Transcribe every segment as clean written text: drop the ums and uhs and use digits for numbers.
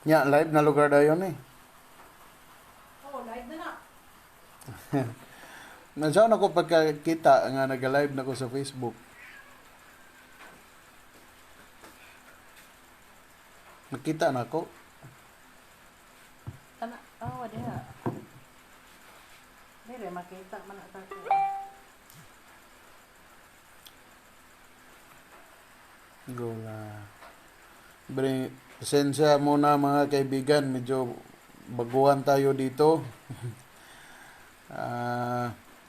Nya, live na lugar dayon eh. Oh, live na na. Nasaan ako pagkakita nga nag-live na ko sa Facebook. Nakita na ako. Tana, oh, diha. Dire makita man na tako. Gola. Pasensya muna mga kaibigan. Medyo baguhan tayo dito.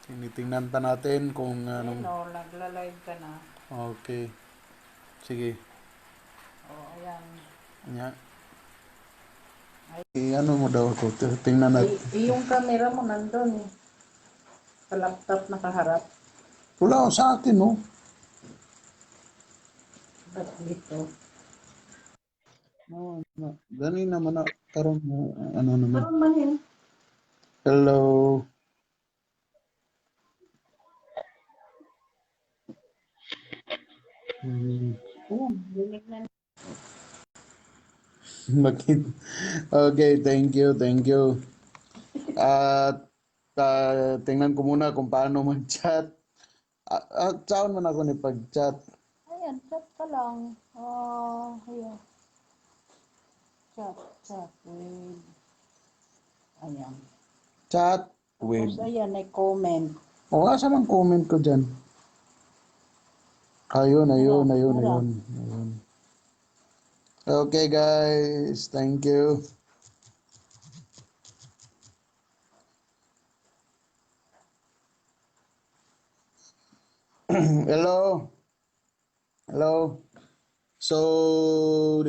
Tinitingnan pa natin kung Ayun, anong... oh, nagla-live ka na. Okay. Sige. Oh, ayan. Nya. Ano mo daw ako? Tingnan natin. Yung camera mo nandun eh. Sa laptop nakaharap. Wala sa akin, no? Ba't dito? No, no. Gani naman na. Karoon mo. Ano naman. Parang man yun. Hello. Hmm. Oh, dinig na. Bakit? Okay, thank you, thank you. At tingnan ko muna kung paano mag-chat. Saan man ako ni pag-chat? Ayan, chat ka lang. Oh, ayan. Chat with. Ayan. Chat with. Tapos ayan, may comment. O, asa man comment ko dyan? Ayun, ayun, Wala, ayun, wala. ayun. Ayun. Okay, guys. Thank you. Hello. Hello. So,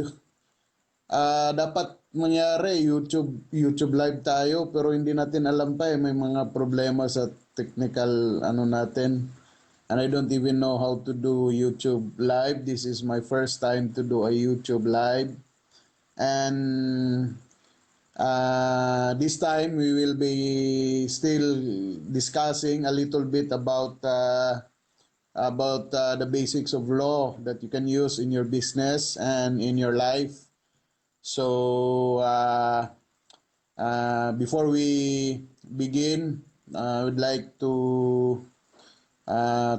dapat mangyari YouTube live tayo pero hindi natin alam pa eh may mga problema sa technical ano natin, and I don't even know how to do YouTube live. This is my first time to do a YouTube live, and this time we will be still discussing a little bit about the basics of law that you can use in your business and in your life. So, before we begin, I would like to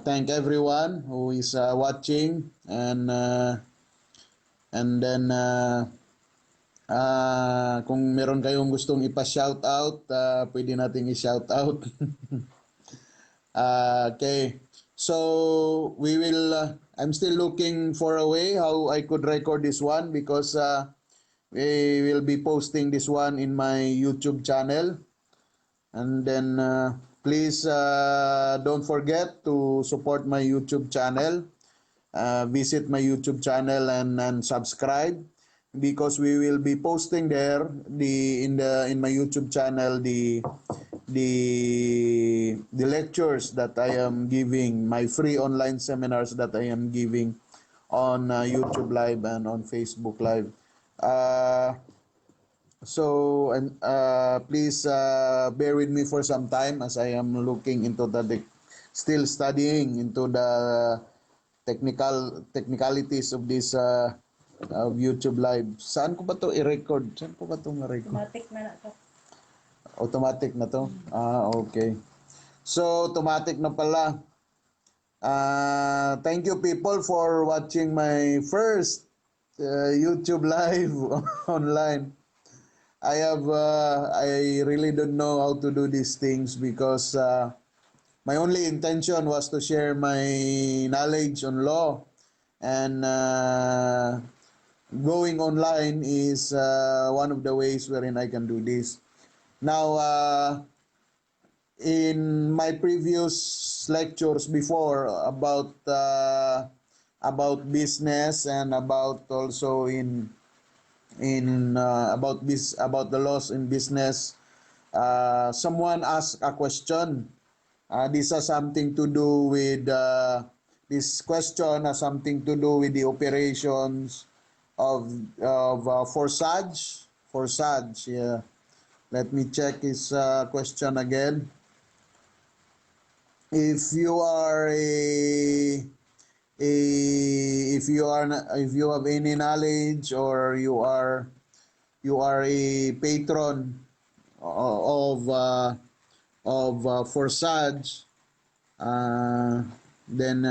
thank everyone who is watching, and then kung meron kayong gustong ipa-shout out, pwede nating i-shout out. Okay. So we will. I'm still looking for a way how I could record this one because we will be posting this one in my YouTube channel. And then please don't forget to support my YouTube channel. Visit my YouTube channel and subscribe because we will be posting there in my YouTube channel the lectures that I am giving, my free online seminars that I am giving on YouTube Live and on Facebook Live. Uh, So, and please bear with me for some time as I am looking into still studying into the technicalities of this YouTube live. Saan ko ba to i-record? Saan ko ba to ma-record? Automatic na na to. Automatic na to? Okay. So, automatic na pala. Thank you people for watching my first YouTube live online. I really don't know how to do these things because my only intention was to share my knowledge on law, and going online is one of the ways wherein I can do this. Now, in my previous lectures before about business and about also in about the laws in business, someone asked a question. This has something to do with this question has something to do with the operations of Forsage. Yeah. Let me check his question again. If you are if you have any knowledge, or you are you are a patron of Forsage, then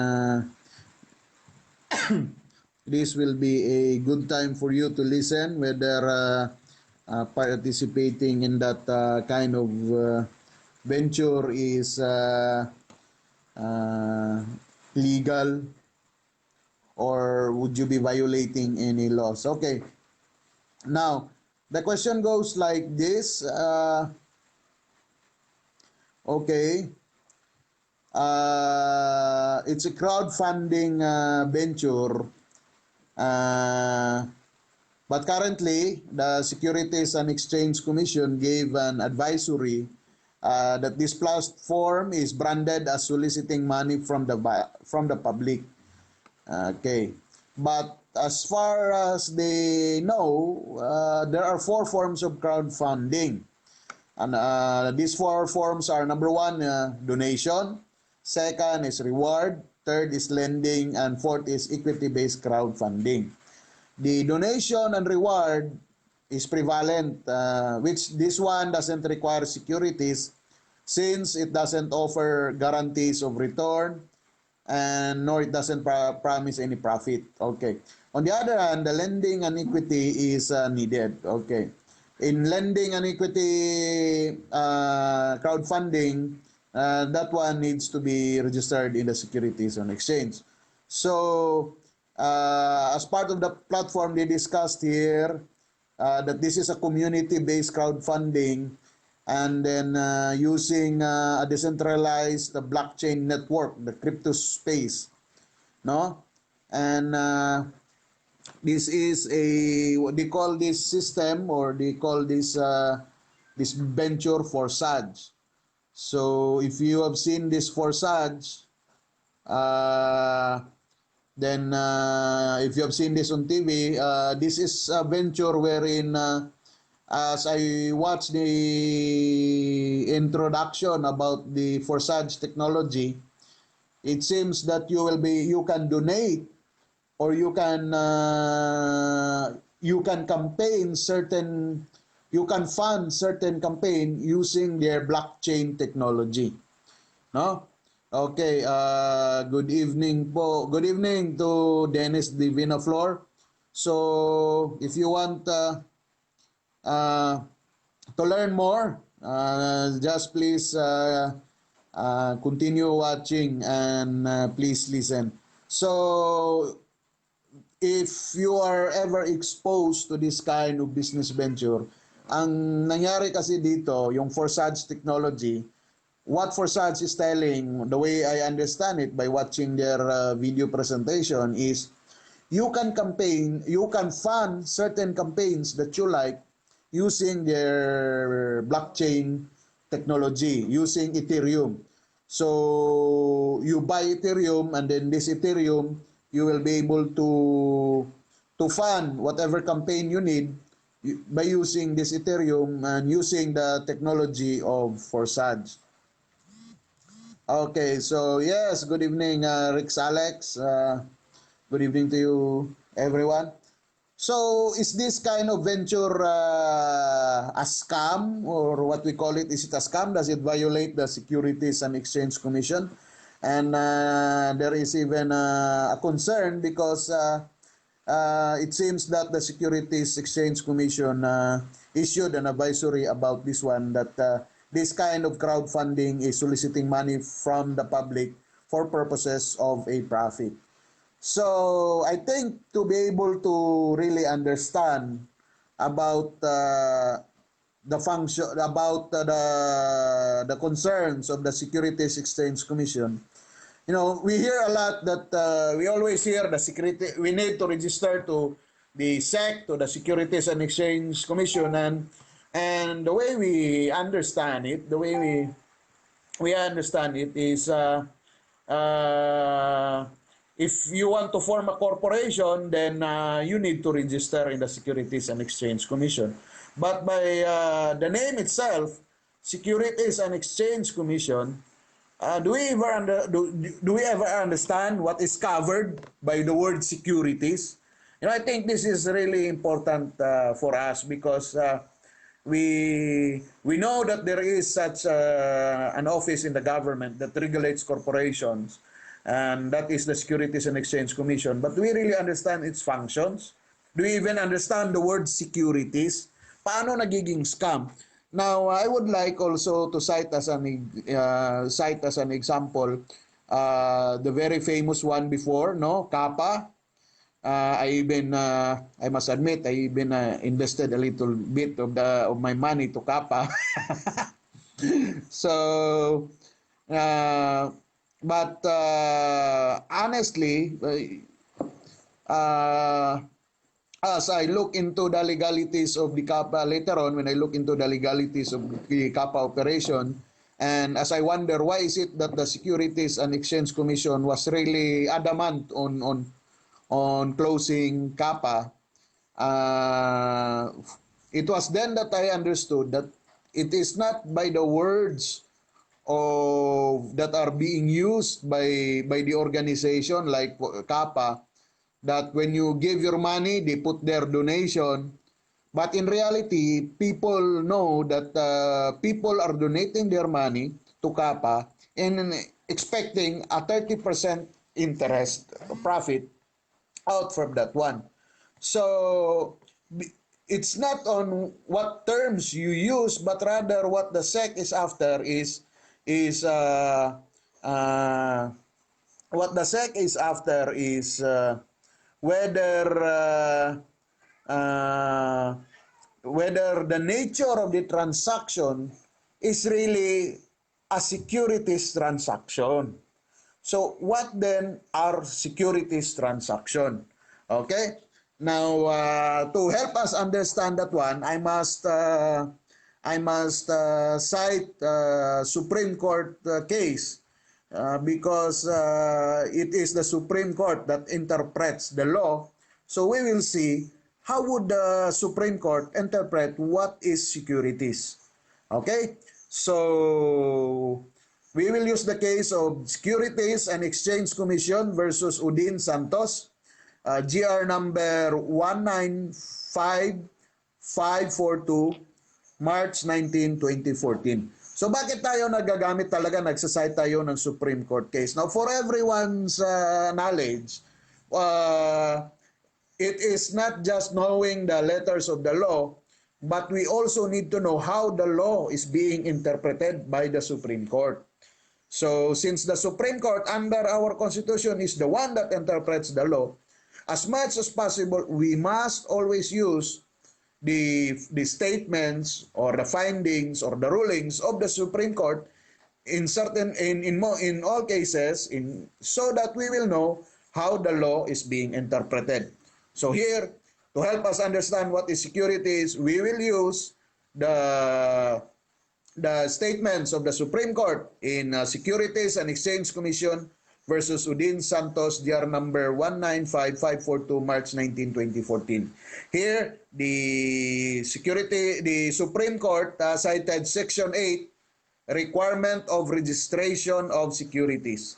this will be a good time for you to listen whether participating in that kind of venture is legal, or would you be violating any laws. Okay, now the question goes like this. Okay, it's a crowdfunding venture, but currently the Securities and Exchange Commission gave an advisory that this platform is branded as soliciting money from the public. Okay, but as far as they know, there are 4 forms of crowdfunding. And these 4 forms are: number 1, donation; second is reward; third is lending; and fourth is equity-based crowdfunding. The donation and reward is prevalent, which this one doesn't require securities since it doesn't offer guarantees of return, and nor it doesn't promise any profit. Okay. On the other hand, the lending and equity is needed. Okay. In lending and equity crowdfunding, that one needs to be registered in the Securities and Exchange. So, as part of the platform, they discussed here that this is a community-based crowdfunding, and then using a decentralized blockchain network, the crypto space, no? And this is a, what they call this system, or they call this this venture Forsage. So if you have seen this Forsage, then if you have seen this on TV, this is a venture wherein as I watched the introduction about the Forsage technology, it seems that you can donate, or you can campaign certain, you can fund certain campaign using their blockchain technology, no? Okay, good evening po. Good evening to Dennis Divina Flor. So if you want to learn more, just please continue watching, and please listen. So if you are ever exposed to this kind of business venture, ang nangyari kasi dito, yung Forsage technology, what Forsage is telling, the way I understand it by watching their video presentation, is you can campaign, you can fund certain campaigns that you like using their blockchain technology, using Ethereum. So you buy Ethereum, and then this Ethereum, you will be able to fund whatever campaign you need by using this Ethereum and using the technology of Forsage. Okay, so yes, good evening, Rix Alex. Good evening to you, everyone. So, is this kind of venture a scam, or what we call it? Is it a scam? Does it violate the Securities and Exchange Commission? And there is even a concern because it seems that the Securities Exchange Commission issued an advisory about this one, that this kind of crowdfunding is soliciting money from the public for purposes of a profit. So I think to be able to really understand about the function, about the concerns of the Securities Exchange Commission, you know, we hear a lot that we always hear the security, we need to register to the SEC, to the Securities and Exchange Commission, and the way we understand it, the way we understand it is if you want to form a corporation, then you need to register in the Securities and Exchange Commission. But by the name itself, Securities and Exchange Commission, do we ever understand what is covered by the word securities? I think this is really important for us because we know that there is such an office in the government that regulates corporations, and that is the Securities and Exchange Commission. But do we really understand its functions? Do we even understand the word securities? Paano nagiging scam? Now, I would like also to cite as an example the very famous one before, no, Kappa. I must admit, I even invested a little bit of my money to Kappa. So, uh, but honestly, uh, as I look into the legalities of the Kappa later on, when I look into the legalities of the Kappa operation, and as I wonder why is it that the Securities and Exchange Commission was really adamant on closing Kappa, it was then that I understood that it is not by the words of that are being used by the organization like Kappa, that when you give your money, they put their donation. But in reality, people know that people are donating their money to Kappa and expecting a 30% interest profit out from that one. So it's not on what terms you use, but rather what the SEC is after is uh, what the SEC is after is whether uh, whether the nature of the transaction is really a securities transaction. So what then are securities transaction? Okay? Now, to help us understand that one, I must cite Supreme Court case because it is the Supreme Court that interprets the law. So we will see how would the Supreme Court interpret what is securities. Okay? So we will use the case of Securities and Exchange Commission versus Udin Santos, GR number 195542, March 19, 2014. So bakit tayo nagagamit talaga, nagsasite tayo ng Supreme Court case? Now, for everyone's knowledge, it is not just knowing the letters of the law, but we also need to know how the law is being interpreted by the Supreme Court. So, since the Supreme Court under our Constitution is the one that interprets the law, as much as possible, we must always use the statements or the findings or the rulings of the Supreme Court in all cases so that we will know how the law is being interpreted. So here, to help us understand what is securities, we will use the statements of the Supreme Court in Securities and Exchange Commission versus Udin Santos, DR number 195542, March 19, 2014. Here, the Supreme Court cited Section 8, requirement of registration of securities.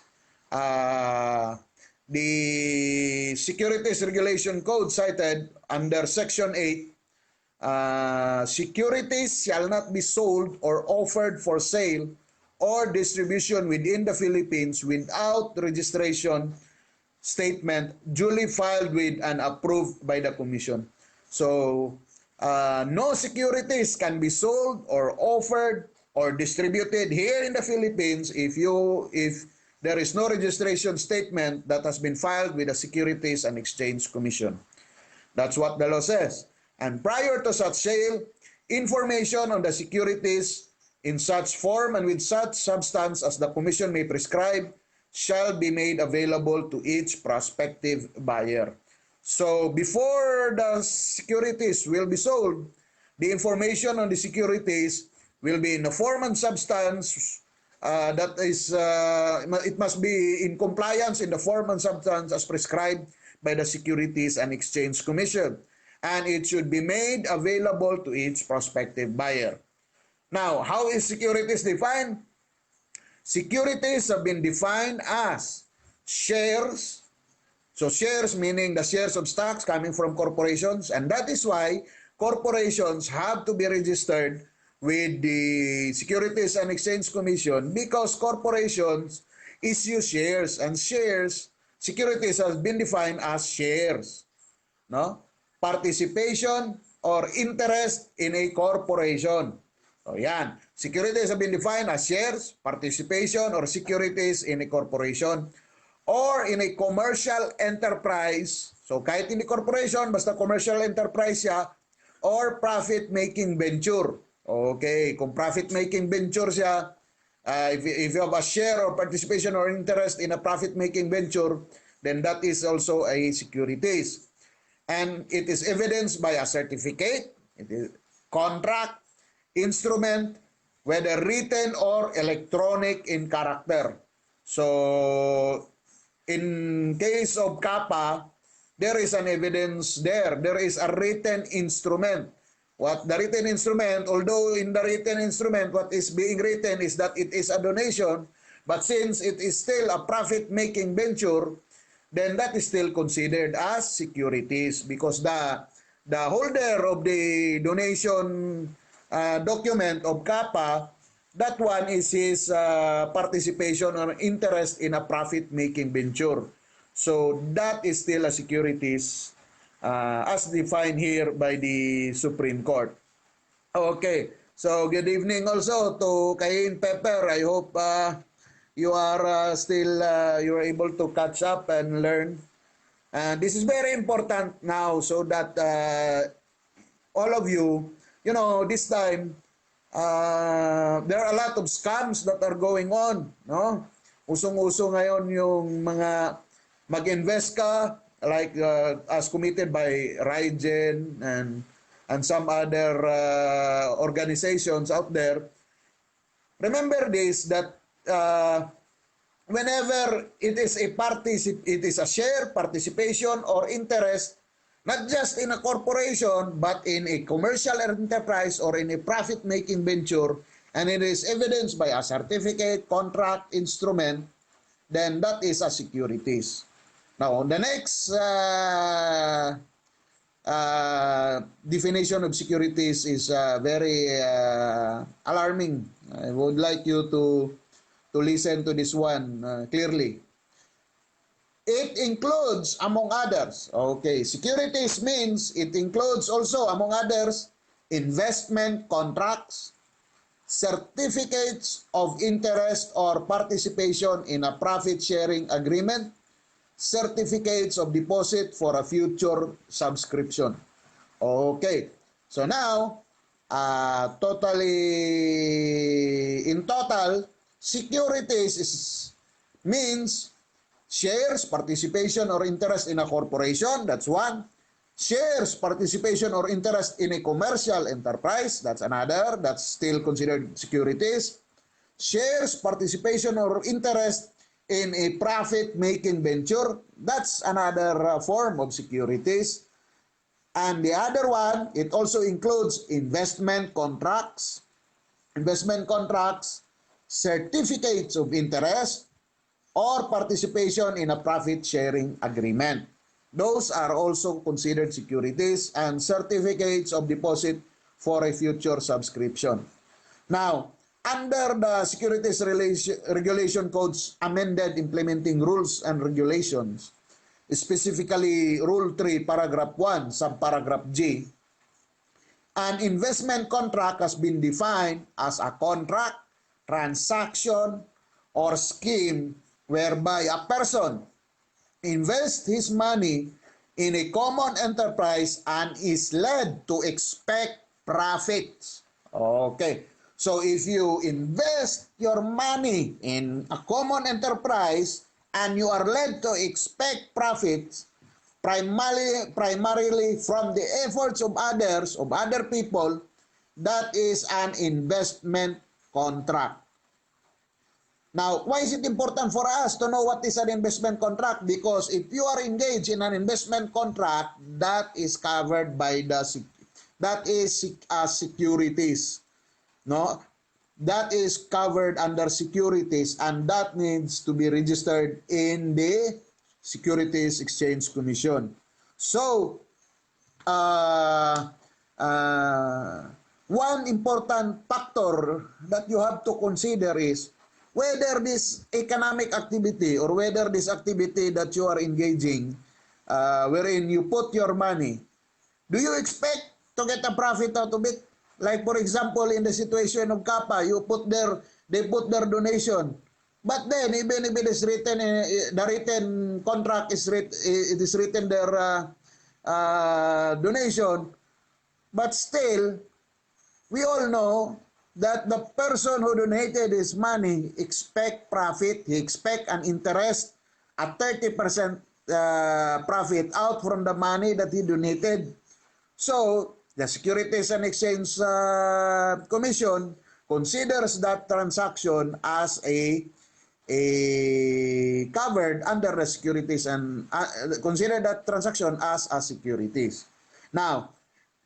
The Securities Regulation Code cited under Section 8, securities shall not be sold or offered for sale or distribution within the Philippines without registration statement duly filed with and approved by the Commission. So, no securities can be sold or offered or distributed here in the Philippines if there is no registration statement that has been filed with the Securities and Exchange Commission. That's what the law says. And prior to such sale, information on the securities in such form and with such substance as the Commission may prescribe shall be made available to each prospective buyer. So before the securities will be sold, the information on the securities will be in the form and substance that is, it must be in compliance in the form and substance as prescribed by the Securities and Exchange Commission. And it should be made available to each prospective buyer. Now, how is securities defined? Securities have been defined as shares, So shares meaning the shares of stocks coming from corporations, and that is why corporations have to be registered with the Securities and Exchange Commission, because corporations issue shares, and shares, securities has been defined as shares, no? Participation or interest in a corporation. So yan, securities have been defined as shares, participation, or securities in a corporation or in a commercial enterprise. So kahit hindi corporation, basta commercial enterprise siya, or profit-making venture. Okay, kung profit-making venture siya, if you have a share or participation or interest in a profit-making venture, then that is also a securities. And it is evidenced by a certificate, it is contract, instrument, whether written or electronic in character. So, in case of kappa, there is an evidence there. There is a written instrument. What the written instrument, although in the written instrument, what is being written is that it is a donation, but since it is still a profit-making venture, then that is still considered as securities, because the holder of the donation document of kappa, that one is his participation or interest in a profit-making venture. So that is still a securities as defined here by the Supreme Court. Okay, so good evening also to Kain Pepper. I hope you are still you are able to catch up and learn. This is very important now, so that all of you, you know, this time there are a lot of scams that are going on, no? Usong-uso ngayon yung mga mag-invest ka, like as committed by Rygen and some other organizations out there. Remember this, that whenever it is a share, participation, or interest, not just in a corporation, but in a commercial enterprise or in a profit-making venture, and it is evidenced by a certificate, contract, instrument, then that is a securities. Now, the next definition of securities is very alarming. I would like you to listen to this one clearly. It includes, among others, okay, securities means it includes also, among others, investment contracts, certificates of interest or participation in a profit-sharing agreement, certificates of deposit for a future subscription. Okay, so now, in total, securities means shares, participation, or interest in a corporation, that's one. Shares, participation, or interest in a commercial enterprise, that's another, that's still considered securities. Shares, participation, or interest in a profit-making venture, that's another form of securities. And the other one, it also includes investment contracts, certificates of interest, or participation in a profit-sharing agreement. Those are also considered securities, and certificates of deposit for a future subscription. Now, under the Securities Regulation Code's amended implementing rules and regulations, specifically Rule 3, Paragraph 1, Subparagraph G, an investment contract has been defined as a contract, transaction, or scheme whereby a person invests his money in a common enterprise and is led to expect profits. Okay. So if you invest your money in a common enterprise and you are led to expect profits, primarily from the efforts of others, of other people, that is an investment contract. Now, why is it important for us to know what is an investment contract? Because if you are engaged in an investment contract, that is covered by securities. No? That is covered under securities, and that needs to be registered in the Securities Exchange Commission. So, uh, uh, one important factor that you have to consider is whether this economic activity or whether this activity that you are engaging, wherein you put your money, do you expect to get a profit out of it? Like for example, in the situation of Kappa, they put their donation. But then, even if it is written, the written contract is it is written their donation, but still, we all know that the person who donated his money expect profit. He expect an interest at 30% profit out from the money that he donated. So, the Securities and Exchange Commission considers that transaction as a covered under the securities and consider that transaction as a securities. Now,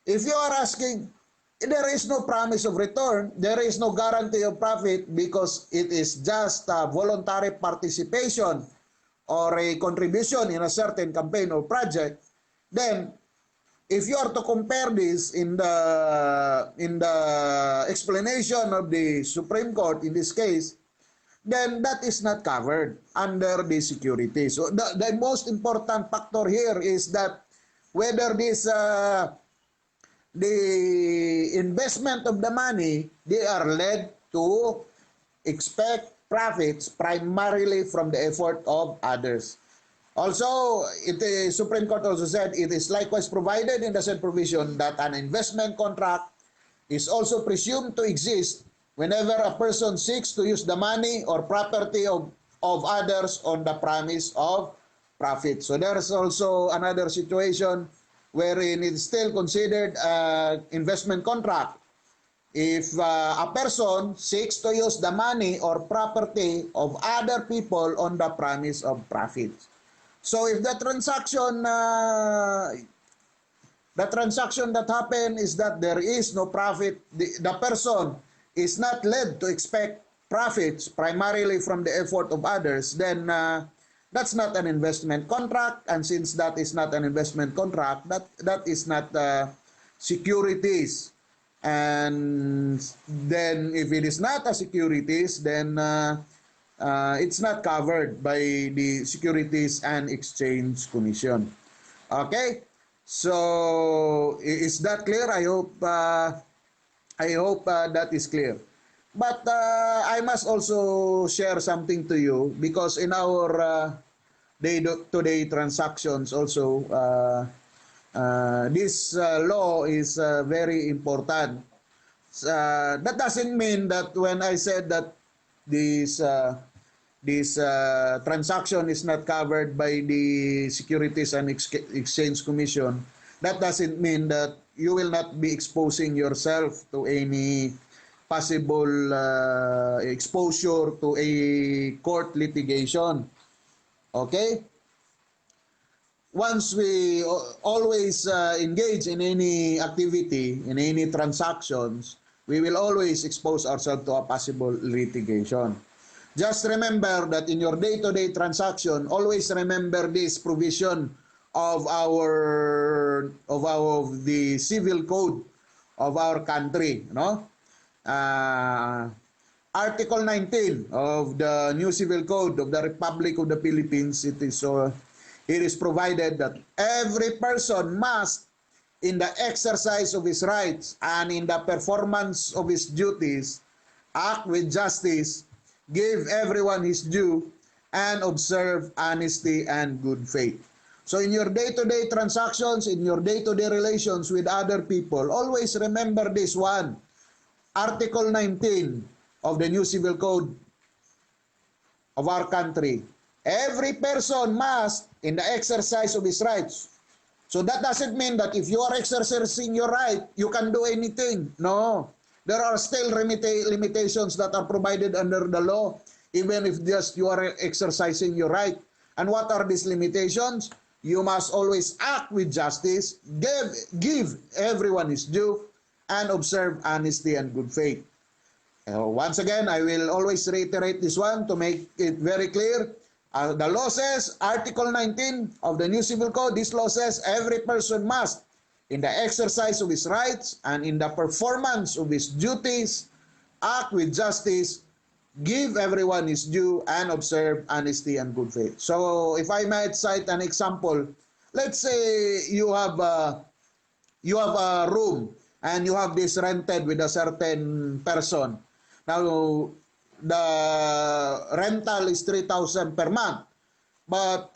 if you are asking, there is no promise of return, there is no guarantee of profit because it is just a voluntary participation or a contribution in a certain campaign or project, then if you are to compare this in the explanation of the Supreme Court in this case, then that is not covered under the security. So the most important factor here is that whether this the investment of the money, they are led to expect profits primarily from the effort of others. Also, the Supreme Court also said it is likewise provided in the said provision that an investment contract is also presumed to exist whenever a person seeks to use the money or property of others on the promise of profit. So there's also another situation wherein it's still considered an investment contract. If a person seeks to use the money or property of other people on the promise of profit. So if the transaction that happened is that there is no profit, the person is not led to expect profits primarily from the effort of others, then that's not an investment contract. And since that is not an investment contract, that is not securities. And then if it is not a securities, then it's not covered by the Securities and Exchange Commission. Okay? So, is that clear? I hope that is clear. But I must also share something to you because in our day-to-day transactions also, this law is very important. That doesn't mean that when I said that this transaction is not covered by the Securities and Exchange Commission, that doesn't mean that you will not be exposing yourself to any possible exposure to a court litigation. Okay? Once we always engage in any activity, in any transactions, we will always expose ourselves to a possible litigation. Just remember that in your day-to-day transaction, always remember this provision of the civil code of our country, no? Article 19 of the new civil code of the Republic of the Philippines, it is provided that every person must, in the exercise of his rights and in the performance of his duties, act with justice, give everyone his due, and observe honesty and good faith. So in your day-to-day transactions, in your day-to-day relations with other people, always remember this one. Article 19 of the new civil code of our country. Every person must, in the exercise of his rights. So that doesn't mean that if you are exercising your right, you can do anything. No. There are still limitations that are provided under the law, even if just you are exercising your right. And what are these limitations? You must always act with justice, give everyone his due, and observe honesty and good faith. Once again, I will always reiterate this one to make it very clear. The law says, Article 19 of the new Civil Code, this law says every person must, in the exercise of his rights and in the performance of his duties, act with justice, give everyone his due, and observe honesty and good faith. So, if I might cite an example, let's say you have a room and you have this rented with a certain person. Now, the rental is 3,000 per month. But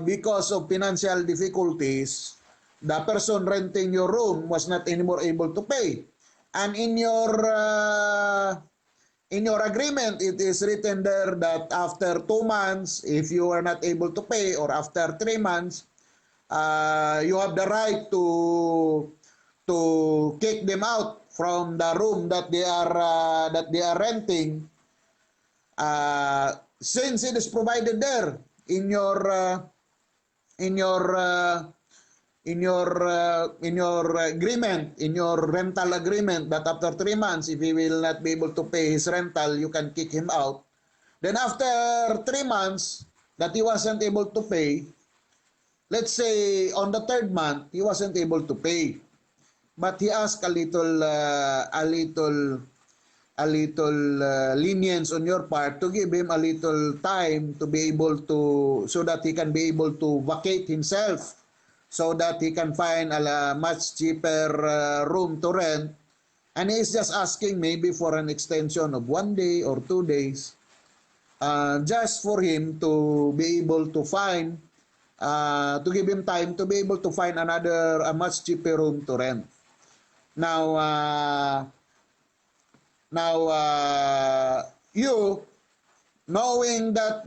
because of financial difficulties, the person renting your room was not anymore able to pay. And in your agreement, it is written there that after 2 months, if you are not able to pay, or after 3 months, you have the right to kick them out from the room that they are renting. Since it is provided there in your agreement, in your rental agreement, that after 3 months, if he will not be able to pay his rental, you can kick him out. Then after 3 months that he wasn't able to pay, let's say on the 3rd month he wasn't able to pay, but he asked a little lenience on your part to give him a little time to be able to, so that he can be able to vacate himself, so that he can find a much cheaper room to rent, and he is just asking maybe for an extension of 1 day or 2 days, just for him to be able to find, to give him time to be able to find a much cheaper room to rent. Now, you, knowing that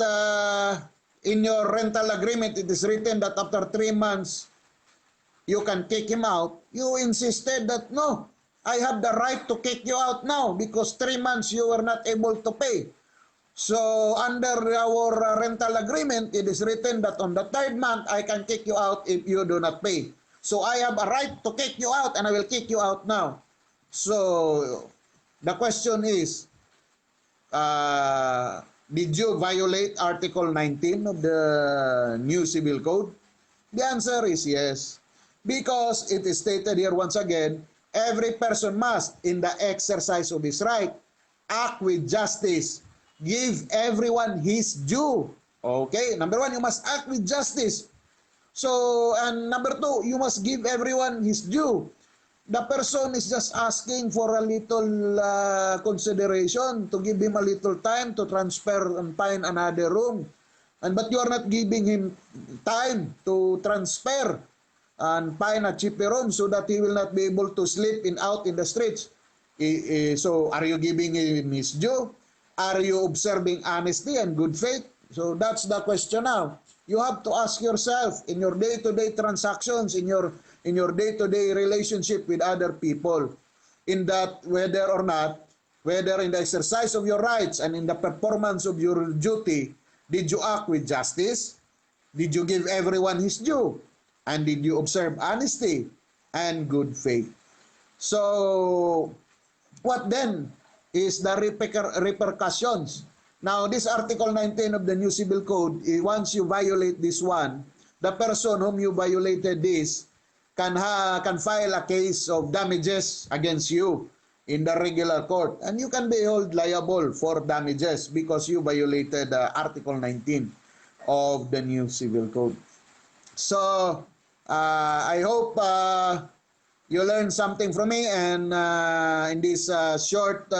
in your rental agreement it is written that after 3 months you can kick him out, you insisted that no, I have the right to kick you out now because 3 months you were not able to pay. So under our rental agreement, it is written that on the 3rd month I can kick you out if you do not pay. So I have a right to kick you out, and I will kick you out now. So the question is, did you violate Article 19 of the new Civil Code? The answer is yes. Because it is stated here once again, every person must, in the exercise of his right, act with justice. Give everyone his due. Okay? Number 1, you must act with justice. So, and number 2, you must give everyone his due. The person is just asking for a little consideration, to give him a little time to transfer and find another room. But you are not giving him time to transfer and find a cheaper room so that he will not be able to sleep out in the streets. So are you giving him his due? Are you observing honesty and good faith? So that's the question now. You have to ask yourself in your day-to-day transactions, in your day-to-day relationship with other people, in that whether or not, whether in the exercise of your rights and in the performance of your duty, did you act with justice? Did you give everyone his due? And did you observe honesty and good faith? So, what then is the repercussions? Now, this Article 19 of the new Civil Code, once you violate this one, the person whom you violated this can file a case of damages against you in the regular court. And you can be held liable for damages because you violated Article 19 of the new Civil Code. So, I hope you learned something from me, and in this short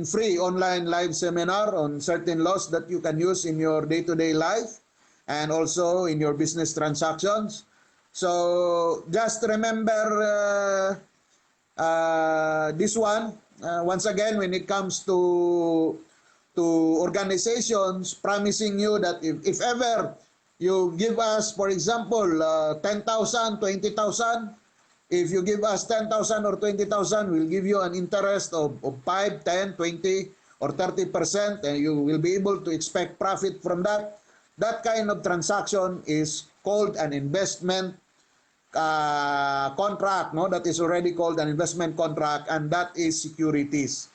free online live seminar on certain laws that you can use in your day-to-day life and also in your business transactions. So just remember this one. Once again, when it comes to organizations promising you that if ever you give us, for example, 10,000, 20,000, if you give us 10,000 or 20,000, we'll give you an interest of 5, 10, 20, or 30%, and you will be able to expect profit from that. That kind of transaction is called an investment contract. No, that is already called an investment contract, and that is securities.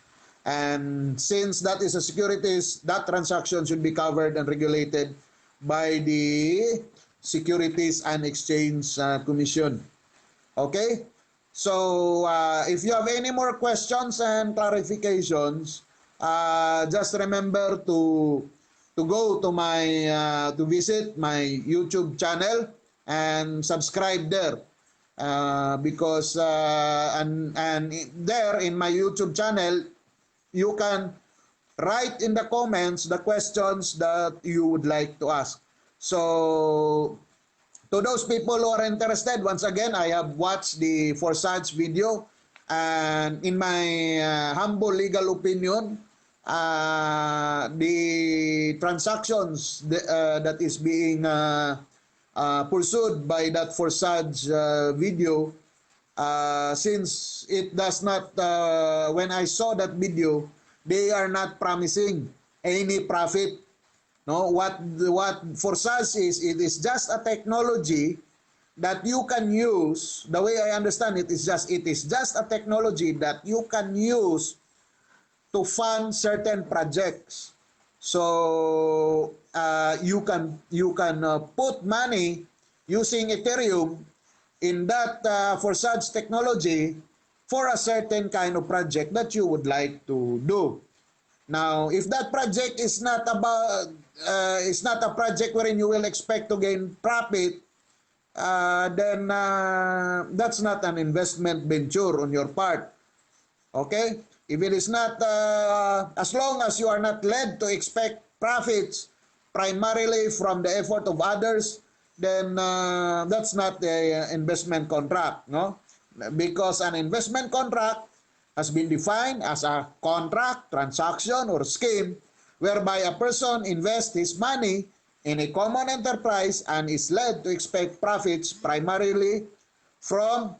And since that is a securities, that transaction should be covered and regulated by the Securities and Exchange Commission. Okay? So, if you have any more questions and clarifications, just remember to go to my to visit my YouTube channel and subscribe there. Because and there in my YouTube channel, you can write in the comments the questions that you would like to ask. So, to those people who are interested, once again, I have watched the Forsage video, and in my humble legal opinion, the transactions that is being pursued by that Forsage video, since it does not, when I saw that video, they are not promising any profit. No, what Forsage is, it is just a technology that you can use. The way I understand it is just a technology that you can use to fund certain projects. So you can put money using Ethereum in that Forsage technology for a certain kind of project that you would like to do. Now, if that project is not about a project wherein you will expect to gain profit, then that's not an investment venture on your part. Okay? If it is not, as long as you are not led to expect profits primarily from the effort of others, then that's not an investment contract, no? Because an investment contract has been defined as a contract, transaction, or scheme whereby a person invests his money in a common enterprise and is led to expect profits primarily from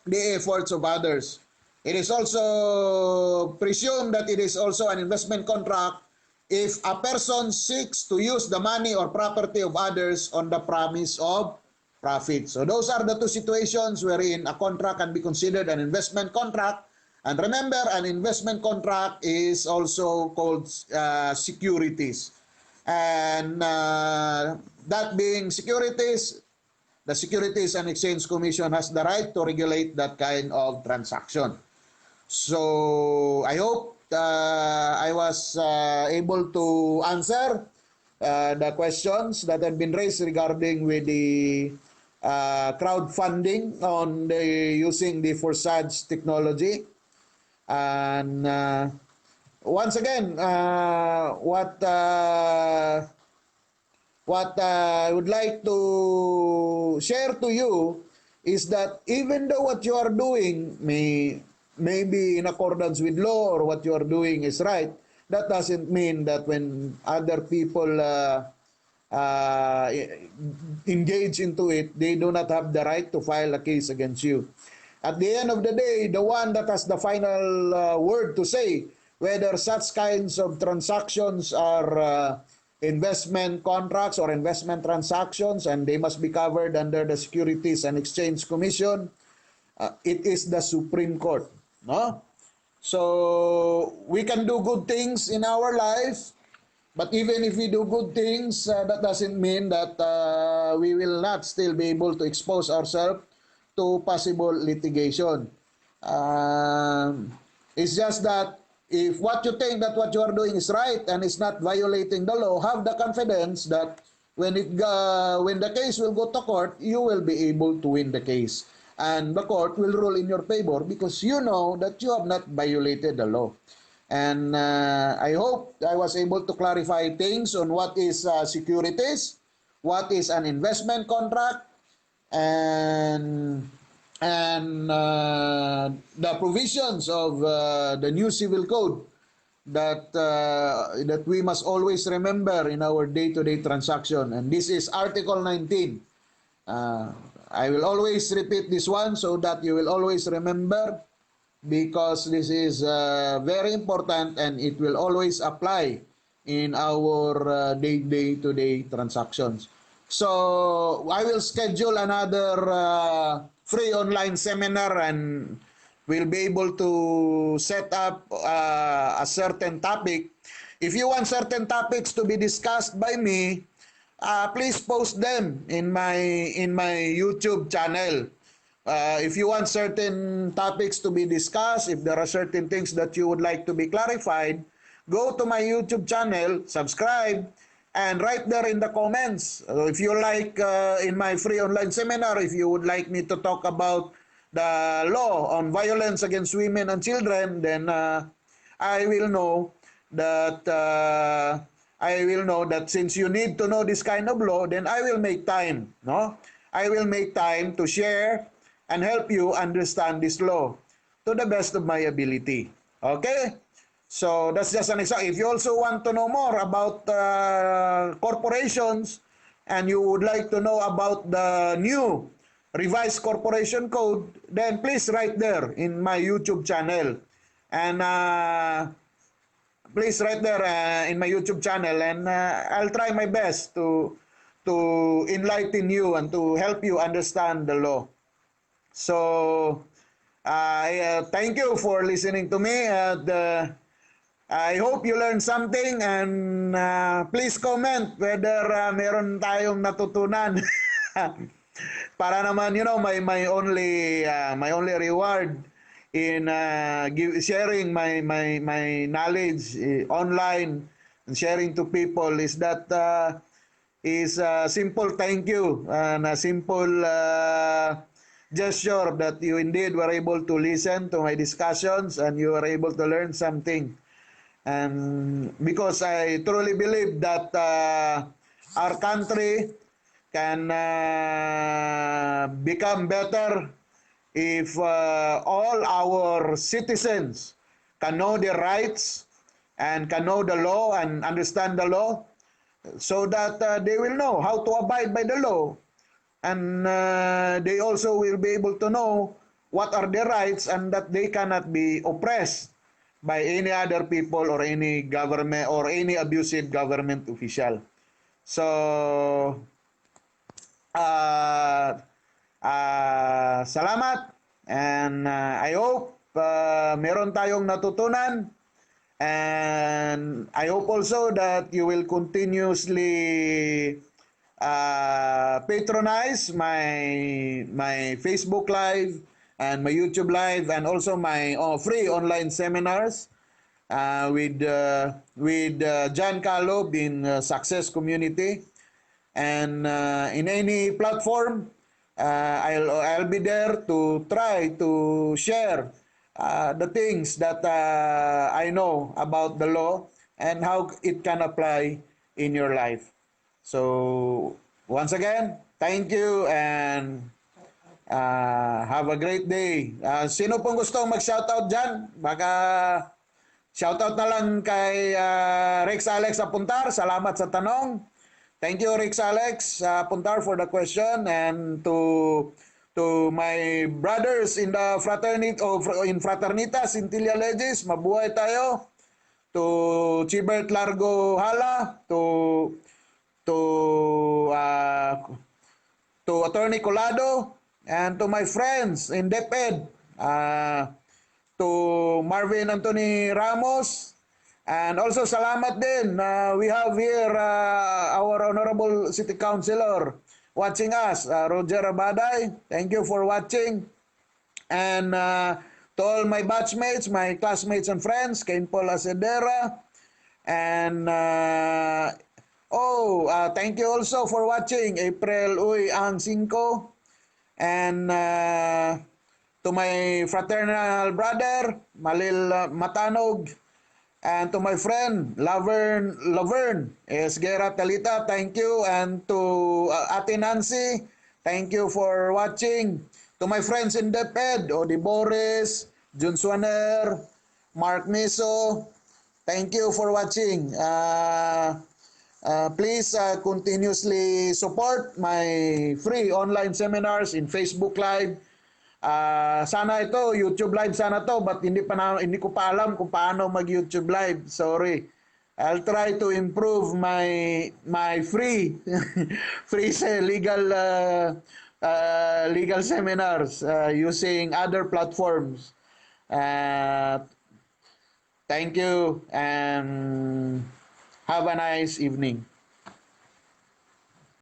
the efforts of others. It is also presumed that it is also an investment contract if a person seeks to use the money or property of others on the promise of profit. So those are the two situations wherein a contract can be considered an investment contract. And remember, an investment contract is also called securities. And that being securities, the Securities and Exchange Commission has the right to regulate that kind of transaction. So I hope I was able to answer the questions that have been raised regarding with the crowdfunding on using the Forsage technology. And once again, what I would like to share to you is that even though what you are doing may be in accordance with law or what you are doing is right, that doesn't mean that when other people engage into it, they do not have the right to file a case against you. At the end of the day, the one that has the final word to say whether such kinds of transactions are investment contracts or investment transactions and they must be covered under the Securities and Exchange Commission, it is the Supreme Court. No? So we can do good things in our life, but even if we do good things, that doesn't mean that we will not still be able to expose ourselves to possible litigation. It's just that if what you think that what you are doing is right and is not violating the law, have the confidence that when the case will go to court, you will be able to win the case. And the court will rule in your favor because you know that you have not violated the law. And I hope I was able to clarify things on what is securities, what is an investment contract, and the provisions of the new civil code that we must always remember in our day-to-day transaction. And this is Article 19. I will always repeat this one so that you will always remember, because this is very important and it will always apply in our day-to-day transactions. So I will schedule another free online seminar and will be able to set up a certain topic. If you want certain topics to be discussed by me, please post them in my YouTube channel. If you want certain topics to be discussed, if there are certain things that you would like to be clarified, go to my YouTube channel, subscribe, and write there in the comments. If you like, in my free online seminar, if you would like me to talk about the law on violence against women and children, then I will know that since you need to know this kind of law, then I will make time, no? I will make time to share and help you understand this law to the best of my ability. Okay? So that's just an example. If you also want to know more about corporations and you would like to know about the new revised corporation code, then please write there in my YouTube channel. And please write there in my YouTube channel, and I'll try my best to enlighten you and to help you understand the law. So thank you for listening to me. I hope you learned something, and please comment whether meron tayong natutunan. Para naman, my only reward in sharing my knowledge online and sharing to people is that is a simple thank you and a simple gesture that you indeed were able to listen to my discussions and you were able to learn something. And because I truly believe that our country can become better if all our citizens can know their rights and can know the law and understand the law, so that they will know how to abide by the law, and they also will be able to know what are their rights and that they cannot be oppressed by any other people or any government or any abusive government official. So salamat, and I hope meron tayong natutunan, and I hope also that you will continuously patronize my Facebook Live and my YouTube Live, and also my free online seminars with John Calob in Success Community. And in any platform, I'll be there to try to share the things that I know about the law and how it can apply in your life. So once again, thank you, and have a great day. Sino pong gusto mag-shoutout dyan? Baka shoutout na lang kay Rex Alex Apuntar. Salamat sa tanong. Thank you, Rex Alex Apuntar, for the question. And to my brothers in the fraternity in Fraternitas Intilla Legis, mabuhay tayo. To Chibert Largo Hala, to Attorney Colado, and to my friends in DepEd, to Marvin Anthony Ramos, and also salamat din. We have here our Honorable City Councilor watching us, Roger Abaday. Thank you for watching. And to all my batchmates, my classmates and friends, Cain Paul Acedera, and thank you also for watching, April Uy Ang 5, and to my fraternal brother, Malil Matanog, and to my friend, Laverne Esguera Talita, thank you, and to Ate Nancy, thank you for watching. To my friends in DepEd, Odi Boris, Jun Swaner, Mark Miso, thank you for watching. Please continuously support my free online seminars in Facebook Live. Sana ito, YouTube Live sana to, but hindi ko pa alam kung paano mag-YouTube Live. Sorry. I'll try to improve my free legal seminars using other platforms. Uh, Thank you and have a nice evening.